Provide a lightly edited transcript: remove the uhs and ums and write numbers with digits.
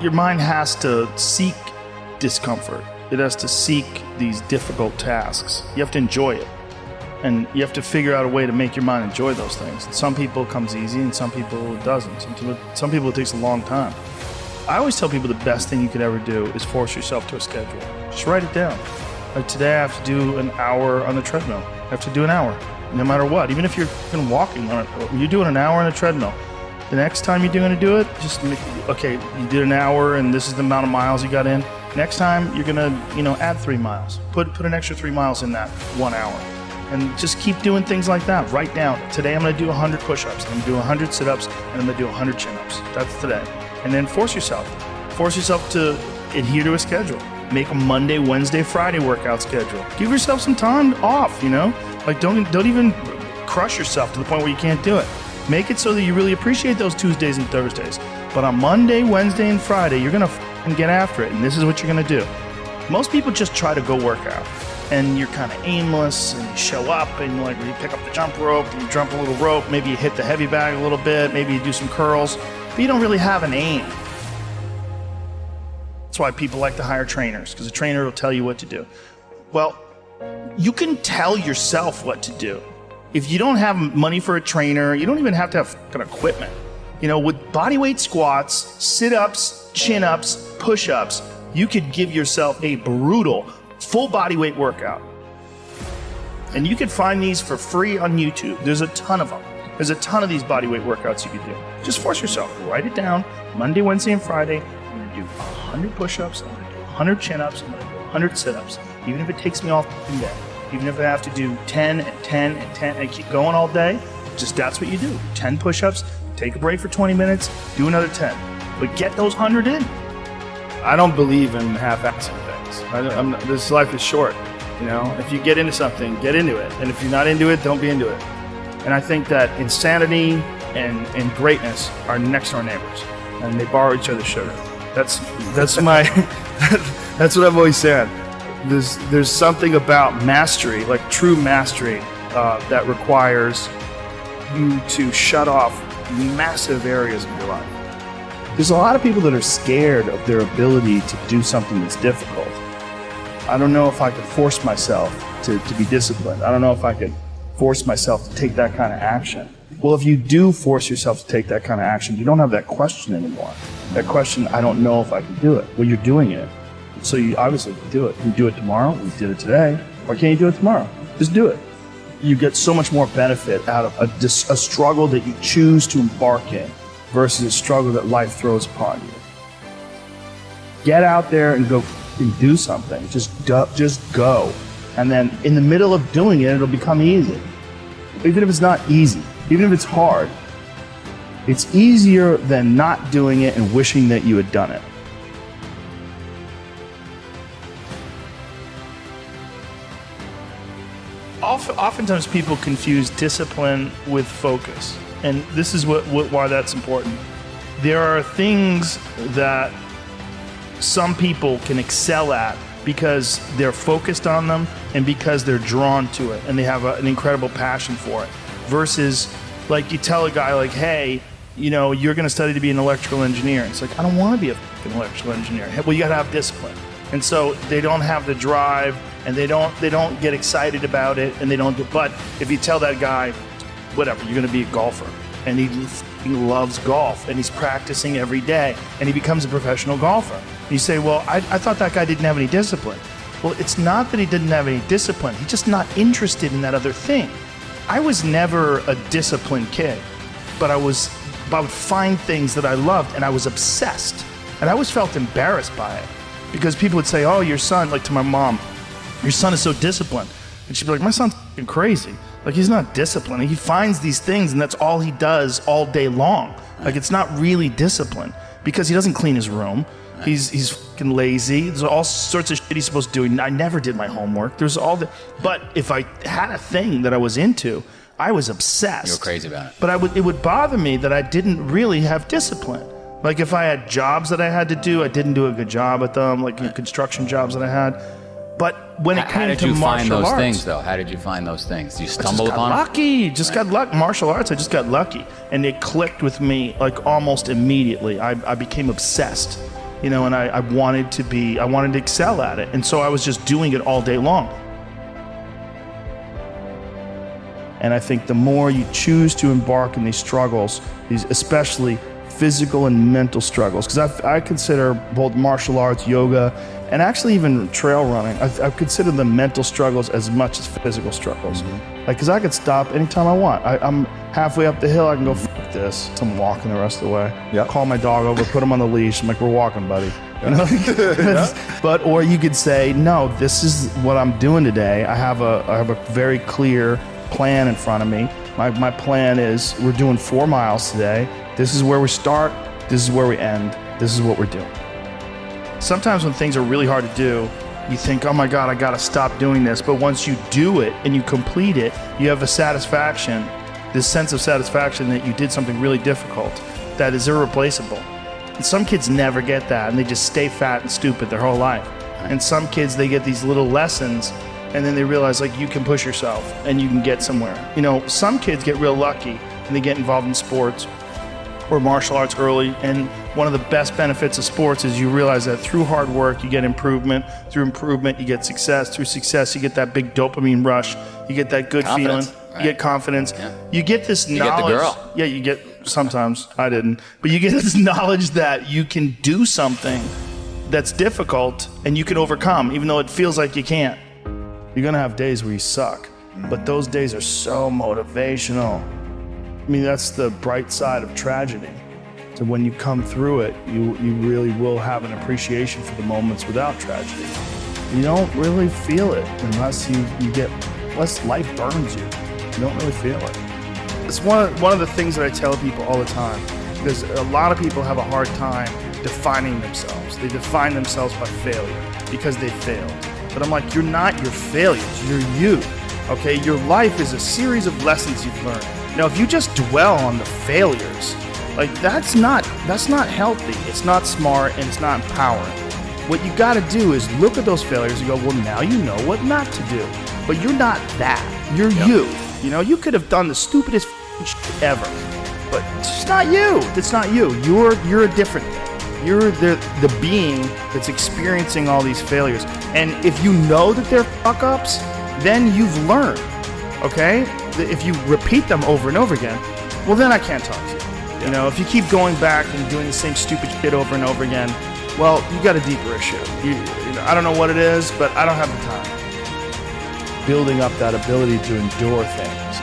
Your mind has to seek discomfort. It has to seek these difficult tasks. You have to enjoy it. And you have to figure out a way to make your mind enjoy those things. And some people it comes easy and some people it doesn't. Some people it takes a long time. I always tell people the best thing you could ever do is force yourself to a schedule. Just write it down. Like today I have to do an hour on the treadmill. I have to do an hour, no matter what. Even if you're walking, you're doing an hour on a treadmill. The next time you're going to do it, just, okay, you did an hour and this is the amount of miles you got in. Next time you're going to, add 3 miles. Put an extra 3 miles in that 1 hour. And just keep doing things like that. Write down, today I'm going to do 100 push-ups, I'm going to do 100 sit-ups, and I'm going to do 100 chin-ups. That's today. And then force yourself to adhere to a schedule. Make a Monday, Wednesday, Friday workout schedule. Give yourself some time off, Like don't even crush yourself to the point where you can't do it. Make it so that you really appreciate those Tuesdays and Thursdays. But on Monday, Wednesday, and Friday, you're going to get after it, and this is what you're going to do. Most people just try to go work out, and you're kind of aimless, and you show up, and you pick up the jump rope, and you jump a little rope, maybe you hit the heavy bag a little bit, maybe you do some curls, but you don't really have an aim. That's why people like to hire trainers, because a trainer will tell you what to do. Well, you can tell yourself what to do. If you don't have money for a trainer, you don't even have to have equipment. With bodyweight squats, sit-ups, chin-ups, push-ups, you could give yourself a brutal full bodyweight workout. And you can find these for free on YouTube. There's a ton of them. There's a ton of these bodyweight workouts you can do. Just force yourself. Write it down. Monday, Wednesday, and Friday, I'm going to do 100 push-ups, I'm going to do 100 chin-ups, I'm going to do 100 sit-ups. Even if it takes me off the day. Even if I have to do 10 and 10 and 10 and keep going all day, just that's what you do. 10 push-ups, take a break for 20 minutes, do another 10. But get those 100 in. I don't believe in half-assing things. This life is short. If you get into something, get into it. And if you're not into it, don't be into it. And I think that insanity and greatness are next door neighbors. And they borrow each other's sugar. That's my, that's what I've always said. There's something about mastery, like true mastery, that requires you to shut off massive areas of your life. There's a lot of people that are scared of their ability to do something that's difficult. I don't know if I could force myself to be disciplined. I don't know if I could force myself to take that kind of action. Well, if you do force yourself to take that kind of action, you don't have that question anymore. That question, I don't know if I can do it. Well, you're doing it. So you obviously can do it. You can do it tomorrow. You did it today. Why can't you do it tomorrow? Just do it. You get so much more benefit out of a struggle that you choose to embark in versus a struggle that life throws upon you. Get out there and go and do something. Just go. And then in the middle of doing it, it'll become easy. Even if it's not easy, even if it's hard, it's easier than not doing it and wishing that you had done it. Oftentimes people confuse discipline with focus, and this is why that's important. There are things that some people can excel at because they're focused on them and because they're drawn to it and they have an incredible passion for it, versus like you tell a guy like, hey, you're going to study to be an electrical engineer. It's like, I don't want to be an electrical engineer. Well, you got to have discipline. And so they don't have the drive, and they don't get excited about it, and they don't do. But if you tell that guy, whatever, you're going to be a golfer, and he loves golf, and he's practicing every day, and he becomes a professional golfer. And you say, well, I thought that guy didn't have any discipline. Well, it's not that he didn't have any discipline. He's just not interested in that other thing. I was never a disciplined kid, but I would find things that I loved, and I was obsessed, and I always felt embarrassed by it. Because people would say, oh, your son, like to my mom, your son is so disciplined. And she'd be like, my son's f***ing crazy. Like, he's not disciplined. He finds these things and that's all he does all day long. Like, it's not really discipline because he doesn't clean his room. He's f***ing lazy. There's all sorts of shit he's supposed to do. I never did my homework. But if I had a thing that I was into, I was obsessed. You were crazy about it. But it would bother me that I didn't really have discipline. Like if I had jobs that I had to do, I didn't do a good job at them, like construction jobs that I had. But when it came to martial arts... How did you find those things, though? How did you find those things? You stumbled upon them? Just got lucky. Martial arts, I just got lucky. And it clicked with me like almost immediately. I became obsessed. and I wanted to excel at it. And so I was just doing it all day long. And I think the more you choose to embark in these struggles, these especially physical and mental struggles, because I consider both martial arts, yoga, and actually even trail running, I consider the mental struggles as much as physical struggles. Like, because I could stop anytime I want. I'm halfway up the hill, I can go, fuck this. So I'm walking the rest of the way. Call my dog over, put him on the leash. I'm like, we're walking, buddy. But, or you could say, no, this is what I'm doing today. I have a very clear plan in front of me. My plan is we're doing 4 miles today. This is where we start. This is where we end. This is what we're doing. Sometimes when things are really hard to do, you think, oh my God, I gotta stop doing this. But once you do it and you complete it, you have a satisfaction, this sense of satisfaction that you did something really difficult that is irreplaceable. And some kids never get that, and they just stay fat and stupid their whole life. And some kids, they get these little lessons, and then they realize, like, you can push yourself and you can get somewhere. Some kids get real lucky and they get involved in sports or martial arts early, and one of the best benefits of sports is you realize that through hard work you get improvement, through improvement you get success, through success you get that big dopamine rush, you get that good feeling, you get confidence, you get this knowledge. You get the girl. Yeah, you get, sometimes, I didn't, but you get this knowledge that you can do something that's difficult and you can overcome, even though it feels like you can't. You're gonna have days where you suck, but those days are so motivational. I mean, that's the bright side of tragedy. So when you come through it, you really will have an appreciation for the moments without tragedy. You don't really feel it unless unless life burns you. You don't really feel it. It's one of the things that I tell people all the time, because a lot of people have a hard time defining themselves. They define themselves by failure because they failed. But I'm like, you're not your failures, you're you. Okay, your life is a series of lessons you've learned. Now, if you just dwell on the failures, like that's not healthy. It's not smart and it's not empowering. What you got to do is look at those failures and go, well, now you know what not to do. But you're not that. You're you. You could have done the stupidest shit ever, but it's just not you. It's not you. You're a different thing. You're the being that's experiencing all these failures. And if you know that they're fuck-ups, then you've learned, okay? If you repeat them over and over again, well, then I can't talk to you. If you keep going back and doing the same stupid shit over and over again, well, you got a deeper issue. I don't know what it is, but I don't have the time. Building up that ability to endure things